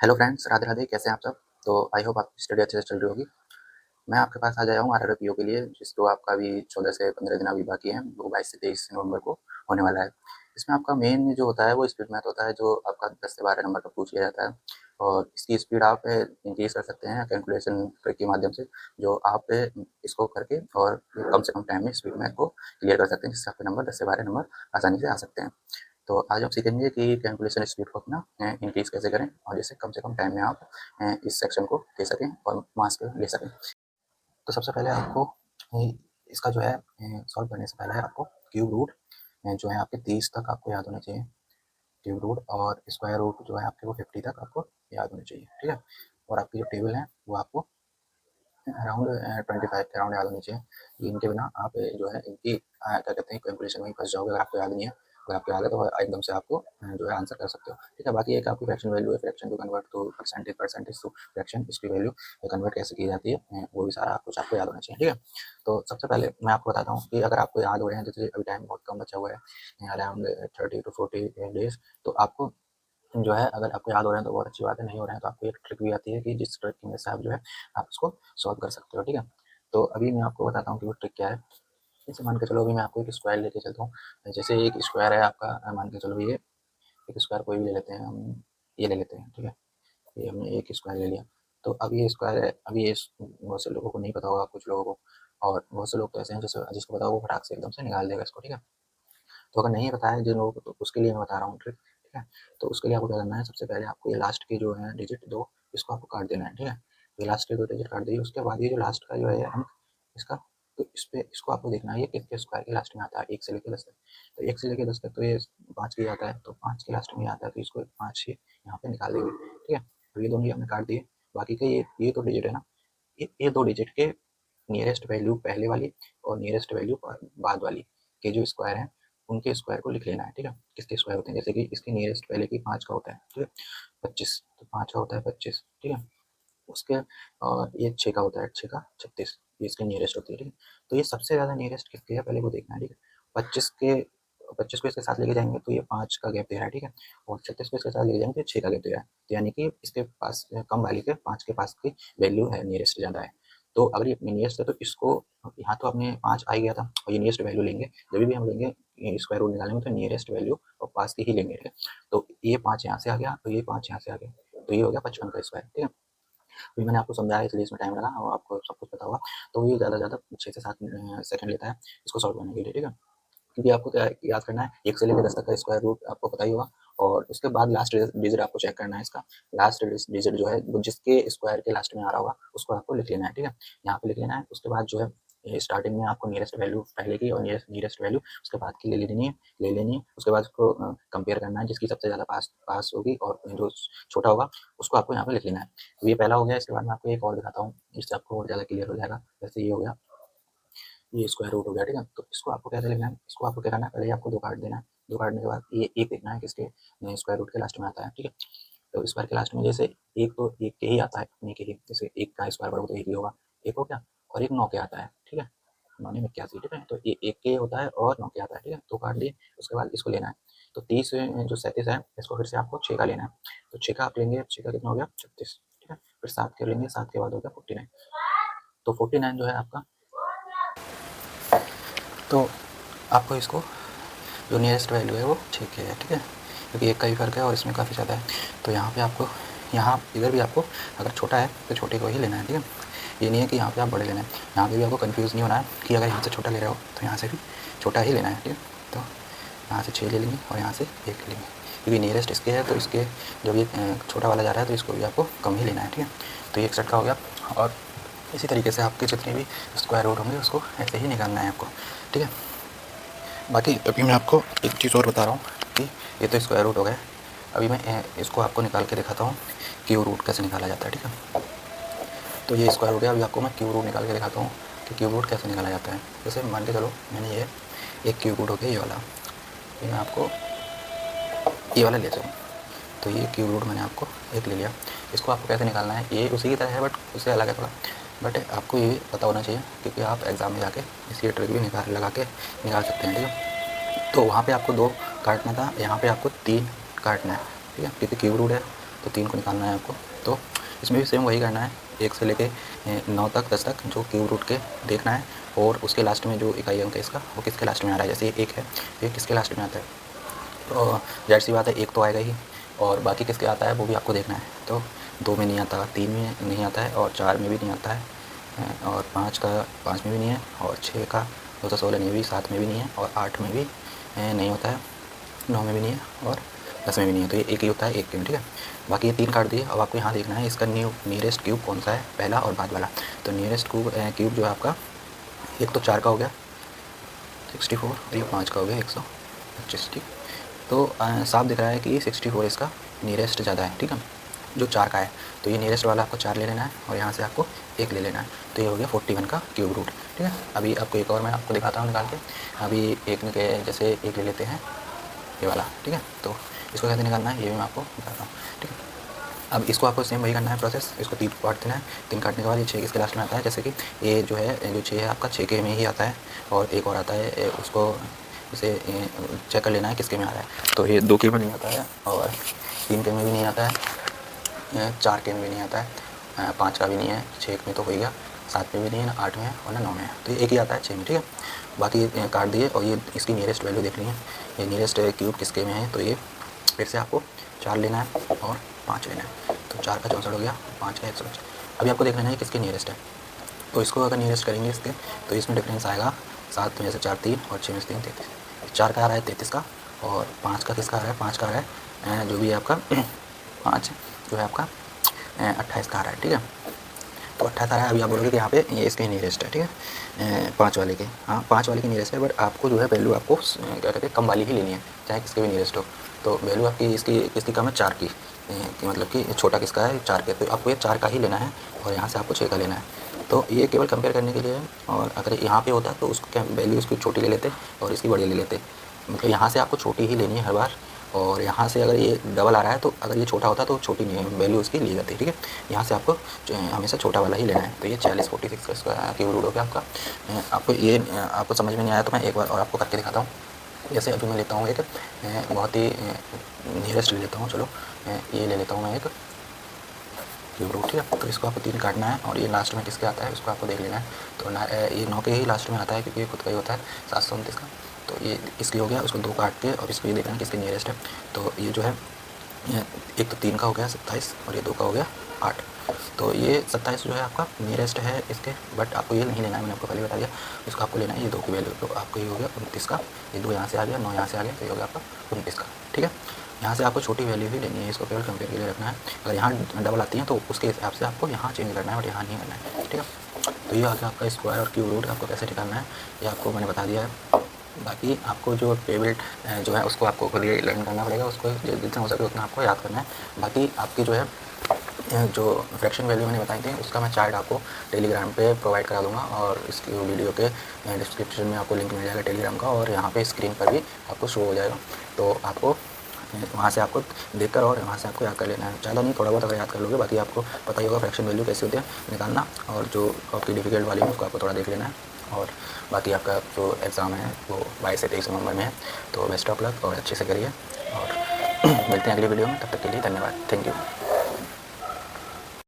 Hello friends, Radhe Radhe. कैसे हैं आप सब? तो आई होप आपकी स्टडी अच्छे से चल रही होगी। मैं आपके पास आज आया हूँ आरआरबीओ के लिए, जिसको आपका अभी 14 से 15 दिन अभी बाकी हैं। वो 22 से 23 नवंबर को होने वाला है। इसमें आपका मेन जो होता है वो स्पीड मैथ होता है, जो आपका 10 से 12 नंबर का पूछ लिया जाता है। और इसकी स्पीड आप इंक्रीज़ कर सकते हैं कैलकुलेशन ट्रिक के माध्यम से, जो आप इसको करके और कम से कम टाइम में स्पीड मैथ को क्लियर कर सकते हैं, जिससे आपके नंबर 10 से 12 नंबर आसानी से आ सकते हैं। तो आज हम सीखेंगे कि कैलकुलेशन स्पीड को अपना इंक्रीज़ कैसे करें, और जिससे कम से कम टाइम में आप इस सेक्शन को दे सकें और मार्क्स पे ले सकें। तो सबसे पहले आपको इसका जो है सॉल्व करने से पहले आपको क्यूब रूट जो है आपके 30 तक आपको याद होने चाहिए। क्यूब रूट और स्क्वायर रूट जो है आपके वो 50 तक आपको याद होने चाहिए, ठीक है। और आपकी जो टेबल है वो आपको अराउंड 25 के अराउंड याद होनी चाहिए। इनके बिना आप जो है इनकी क्या कहते हैं कैलकुलेशन में ही फंस जाओगे। अगर आपको याद नहीं है, अगर आपको याद है तो एकदम से आपको जो है आंसर कर सकते हो, ठीक है। बाकी एक आपकी फ्रैक्शन वैल्यू है, fraction to convert to percentage, percentage to fraction, इसकी वैल्यू कन्वर्ट कैसे की जाती है वो भी सारा कुछ आपको याद होना चाहिए, ठीक है। तो सबसे पहले मैं आपको बताता हूँ कि अगर आपको याद हो रहे हैं, जैसे अभी टाइम बहुत कम बचा हुआ है, अराउंड 30 to 40 डेज, तो आपको जो है अगर आपको याद हो रहे हैं तो बहुत अच्छी बात है, नहीं हो रहे हैं तो आपको एक ट्रिक भी आती है कि जिस ट्रिक की मदद से आप जो है आप उसको सॉल्व कर सकते हो, ठीक है। तो अभी मैं आपको बताता हूँ कि वो ट्रिक क्या है। जैसे मान के चलो अभी मैं आपको एक स्क्वायर लेके चलता हूँ। जैसे एक स्क्वायर है आपका, मान के चलो ये एक स्क्वायर कोई भी ले लेते हैं हम, ये ले लेते हैं, ठीक है। ये हमने एक स्क्वायर ले लिया। तो अब ये स्क्वायर है, अभी ये बहुत से लोगों को नहीं पता होगा, कुछ लोगों को, और बहुत से लोग तो ऐसे हैं जैसे जिसको पता हो वो फटाक से एकदम से निकाल देगा इसको, ठीक है। तो अगर नहीं पता है जिन लोगों को, तो उसके लिए मैं बता रहा हूँ ट्रिक, ठीक है। तो उसके लिए आपको क्या करना है, सबसे पहले आपको ये लास्ट के जो है डिजिट दो, इसको आपको काट देना है, ठीक है। ये लास्ट के दो डिजिट काट दिए, उसके बाद ये जो लास्ट का जो है अंक इसका, तो इस पे इसको आपको देखना है ये किसके स्क्वायर के लास्ट में आता है, 1 से लेकर 10 तक। तो 1 से लेकर 10 तक तो ये 5 के आता है, तो 5 के लास्ट में आता है, तो इसको 5 ही यहाँ पे निकाल देंगे, ठीक है। तो ये दोनों हमने काट दिए। बाकी के ये तो डिजिट है ना, ये दो डिजिट के नियरेस्ट वैल्यू पहले वाली और नियरेस्ट वैल्यू बाद वाली के जो स्क्वायर हैं, उनके स्क्वायर को लिख लेना है, ठीक है। किसके स्क्वायर होते हैं, जैसे कि इसके नियरेस्ट पहले की 5 का होता है, ठीक है, 25, तो 5 का होता है 25, ठीक है। उसके और ये 6 का होता है, 6 का 36, ये इसके नियरेस्ट होती है, ठीक है। तो ये सबसे ज़्यादा नियरेस्ट किसके है पहले वो देखना है, ठीक है। 25 को इसके साथ लेके जाएंगे तो ये 5 का गैप दे रहा है, ठीक है। और 36 को इसके साथ लेके जाएंगे तो 6 का गैप दे रहा है, तो यानी कि इसके पास कम वाली के 5 के पास की वैल्यू है, नियरेस्ट ज़्यादा है। तो अगर ये नियरेस्ट है तो इसको, यहाँ तो अपने 5 आ ही गया था, और ये नियरेस्ट वैल्यू लेंगे, जब भी हम लेंगे स्क्वायर रूट निकालेंगे तो नियरेस्ट वैल्यू और पास की ही लेंगे, ठीक है। तो ये 5 यहाँ से आ गया, तो ये 5 यहाँ से आ गया, तो ये हो गया 55 का स्क्वायर, ठीक है। अभी मैंने आपको समझाया इसलिए इसमें टाइम लगा, और आपको सब कुछ पता होगा। तो ये ज़्यादा से ज़्यादा 6 से 7 सेकंड लेता है इसको सॉल्व करने के लिए, ठीक है। क्योंकि आपको क्या याद करना है, 1 से लेकर 10 तक का स्क्वायर रूट आपको पता ही होगा, और उसके बाद लास्ट डिजिट आपको चेक करना है इसका। लास्ट डिजिट जो है वो जिसके स्क्वायर के लास्ट में आ रहा होगा उसको आपको लिख लेना है, ठीक है। यहाँ पे लिख लेना है। उसके बाद जो है स्टार्टिंग में आपको नियरेस्ट वैल्यू पहले की और नियरेस्ट वैल्यू उसके बाद की ले लेनी है। उसके बाद उसको कंपेयर करना है, जिसकी सबसे ज़्यादा पास होगी और जो छोटा होगा उसको आपको यहाँ पे लिख लेना है। तो ये पहला हो गया। इसके बाद मैं आपको एक और दिखाता हूँ, इससे आपको और ज़्यादा क्लियर हो जाएगा। जैसे ये हो गया, ये स्क्वायर रूट हो गया, ठीक है। तो इसको आपको कैसे लिखना है, इसको आपको क्या करना है, पहले आपको दो काट देना है। दो काटने के बाद ये एक लिखना है किसके, स्क्वायर रूट के लास्ट में आता है, ठीक है। तो स्क्वायर के लास्ट में जैसे एक, तो एक के ही आता है, अपने के ही, जैसे एक का स्क्वायर बराबर तो एक ही होगा, एक हो गया। और एक 9 के आता है, ठीक है, 9 में 81, ठीक है। तो ये एक के होता है और 9 के आता है, ठीक है। तो काट दिए। उसके बाद इसको लेना है, तो 30 जो 37 है इसको फिर से आपको 6 का लेना है। तो 6 का आप लेंगे, 6 का कितना हो गया 36, ठीक है। फिर 7 के लेंगे, 7 के बाद हो गया 49। तो 49 जो है आपका, तो आपको इसको जो नियरेस्ट वैल्यू है वो 6 की है, ठीक है, क्योंकि एक का ही फ़र्क है और इसमें काफ़ी ज़्यादा है। तो यहाँ पे आपको, यहाँ इधर भी आपको अगर छोटा है तो छोटे को ही लेना है, ठीक है। ये नहीं है कि यहाँ पे आप बड़े लेना है। यहाँ पे भी आपको कंफ्यूज नहीं होना है कि अगर यहाँ से छोटा ले रहे हो तो यहाँ से भी छोटा ही लेना है, ठीक है। तो यहाँ से 6 ले लेंगे और यहाँ से 1 ले लेंगे, क्योंकि नियरेस्ट इसके है तो इसके जब ये छोटा वाला जा रहा है तो इसको भी आपको कम ही लेना है, ठीक है। तो ये 61 का हो गया। और इसी तरीके से आपके जितने भी स्क्वायर रूट होंगे उसको ऐसे ही निकालना है आपको, ठीक है। बाकी अभी मैं आपको एक चीज़ और बता रहा हूँ कि ये तो स्क्वायर रूट हो गया। अभी मैं इसको आपको निकाल के दिखाता हूँ क्यूब रूट कैसे निकाला जाता है, ठीक है। तो ये स्क्वायर रूट है, अभी आपको मैं क्यूब रूट निकाल के दिखाता हूँ कि क्यूब रूट कैसे निकाला जाता है। जैसे मान के चलो मैंने ये एक क्यूब रूट हो गया, ये वाला, ये मैं आपको ये वाला ले जाऊँ। तो ये क्यूब रूट मैंने आपको एक ले लिया। इसको आपको कैसे निकालना है, ये उसी की तरह है बट उससे अलग है थोड़ा, बट आपको ये पता होना चाहिए क्योंकि आप एग्ज़ाम में जाके इसकी ट्रिक भी लगा के निकाल सकते हैं, ठीक है। तो वहाँ पे आपको 2 काटना था, यहाँ पे आपको 3 काटना है, ठीक है, क्योंकि क्यूब रूट है तो 3 को निकालना है आपको। तो इसमें भी सेम वही करना है, 1 से लेके 9 तक 10 तक जो क्यूब रूट के देखना है, और उसके लास्ट में जो इकाई अंक है इसका वो किसके लास्ट में आ रहा है। जैसे ये 1 है, ये किसके लास्ट में आता है, तो जाहिर सी बात है 1 तो आएगा ही, और बाकी किसके आता है वो भी आपको देखना है। तो 2 में नहीं आता, 3 में नहीं आता है, और 4 में भी नहीं आता है, और 5 में भी नहीं है, और 6 का 216 में भी, 7 में भी नहीं है, और 8 में भी नहीं होता है, 9 में भी नहीं है, और 10 में भी नहीं है। तो ये 1 ही होता है 1 के में, ठीक है। बाकी ये 3 काट दिए। अब आपको यहाँ देखना है इसका नियरेस्ट क्यूब कौन सा है, पहला और बाद वाला। तो नियरेस्ट क्यूब जो है आपका, एक तो 4 का हो गया 64, और ये 5 का हो गया 125, ठीक। तो साफ दिख रहा है कि 64 इसका नियरेस्ट ज़्यादा है, ठीक है, जो 4 का है। तो ये नियरेस्ट वाला आपको 4 ले लेना है, और यहाँ से आपको 1 ले लेना है। तो ये हो गया 41 का क्यूब रूट, ठीक है। अभी आपको एक और मैं आपको दिखाता हूँ निकाल के। अभी एक के जैसे 1 ले लेते हैं, ये वाला, ठीक है। तो इसको कैसे निकालना है ये भी मैं आपको बताता हूँ, ठीक है। अब इसको आपको सेम वही करना है प्रोसेस। इसको 3 काट देना है। 3 काटने के बाद ये 6 किसके लास्ट में आता है, जैसे कि ये जो है, जो 6 है आपका 6 के में ही आता है, और एक और आता है, उसको इसे चेक कर लेना है किसके में आ रहा है। तो ये 2 के में नहीं आता है, और 3 के में भी नहीं आता है, 4 के में भी नहीं आता है, 5 का भी नहीं है, 6 में तो हो गया, 7 में भी नहीं है, ना 8 में है, और ना 9 में है। तो ये एक ही आता है 6 में, ठीक है। बाकी काट दिए, और ये इसकी नियरेस्ट वैल्यू देख ली है, ये नियरेस्ट क्यूब किसके में है। तो ये फिर से आपको 4 लेना है और 5 लेना है। तो 4 का 64 हो गया, 5 का 125। अभी आपको देख लेना है किसके नियरेस्ट है। तो इसको अगर नियरेस्ट करेंगे इसके, तो इसमें डिफरेंस आएगा 7 में से 4 3, और 6 में से 3 33। 4 का आ रहा है 33 का, और 5 का किसका आ रहा है, 5 का आ रहा है जो भी है आपका 5 जो है आपका 28 का आ रहा है, ठीक है। तो 28 आ रहा है। अभी आप बोलोगे कि यहाँ पे ये इसके नियरेस्ट है, ठीक है, 5 वाले के, हाँ 5 वाले की नियरेस्ट है, बट आपको जो है वैल्यू आपको क्या कहते हैं कम वाली ही लेनी है, चाहे किसके भी नियरेस्ट हो। तो वैल्यू आपकी इसकी किसकी कम है, 4 की, मतलब कि छोटा किसका है 4 के। तो आपको ये 4 का ही लेना है, और यहाँ से आपको 6 का लेना है। तो ये केवल कंपेयर करने के लिए है, और अगर यहाँ पे होता तो उसको क्या वैल्यू इसकी छोटी ले लेते और इसकी बड़ी ले लेते। मतलब यहाँ से आपको छोटी ही लेनी है हर बार, और यहाँ से अगर ये डबल आ रहा है तो अगर ये छोटा होता तो छोटी नहीं वैल्यू उसकी ली जाती है, ठीक है। यहाँ से आपको हमेशा छोटा वाला ही लेना है। तो ये 40 46 का इसका क्यूब रूट हो गया आपका। आपको ये आपको समझ में नहीं आया तो मैं एक बार और आपको करके दिखाता हूँ। जैसे अभी मैं लेता हूँ एक बहुत ही नियरेस्ट ले लेता हूँ, चलो ये ले लेता हूँ मैं एक क्यूब रूट, ठीक है। तो इसको आपको 3 काटना है, और ये लास्ट में किसके आता है उसको आपको देख लेना है। तो ये 9 के ही लास्ट में आता है, क्योंकि ये खुद का ही होता है 729 का। तो ये इसकी हो गया, उसको 2 काट के और इसको ये देखना है किसके नियरेस्ट है। तो ये जो है एक तो 3 का हो गया 27, और ये 2 का हो गया 8। तो ये 27 जो है आपका नियरेस्ट है इसके, बट आपको ये नहीं लेना है, मैंने आपको पहले बता दिया। इसको आपको लेना है ये 2 की वैल्यू। तो आपको ये हो गया 29 का, ये 2 यहाँ से आ गया, 9 यहाँ से आ गया, तो ये हो गया आपका 29 का, ठीक है। यहाँ से आपको छोटी वैल्यू ही लेनी है, इसको केवल कंपेयर के लिए रखना है। अगर यहाँ डबल आती है तो उसके हिसाब से आपको यहाँ चेंज करना है, और यहाँ नहीं करना है, ठीक है। तो ये आ गया आपका स्क्वायर और क्यूब रूट आपको कैसे निकालना है, ये आपको मैंने बता दिया है। बाकी आपको जो टेबल जो है उसको आपको खुद ही लर्न करना पड़ेगा, उसको जितना हो सके उतना आपको याद करना है। बाकी आपकी जो है जो फ्रैक्शन वैल्यू मैंने बताई थी उसका मैं चार्ट आपको टेलीग्राम पे प्रोवाइड करा दूंगा, और इसकी वीडियो के डिस्क्रिप्शन में आपको लिंक मिल जाएगा टेलीग्राम का, और यहाँ पे स्क्रीन पर भी आपको शो हो जाएगा। तो आपको वहाँ से आपको देखकर और वहाँ से आपको याद कर लेना है। ज़्यादा नहीं, थोड़ा बहुत अगर याद कर लोगे, बाकी आपको पता ही होगा फ्रैक्शन वैल्यू कैसे होती है निकालना, और जो आपकी डिफ़िकल्ट वाली है उसको आपको थोड़ा देख लेना है। और बाकी आपका जो एग्ज़ाम है वो 22 से 23 नवंबर में है। तो बेस्ट ऑफ लक, और अच्छे से करिए, और मिलते हैं अगली वीडियो में। तब तक के लिए धन्यवाद, थैंक यू।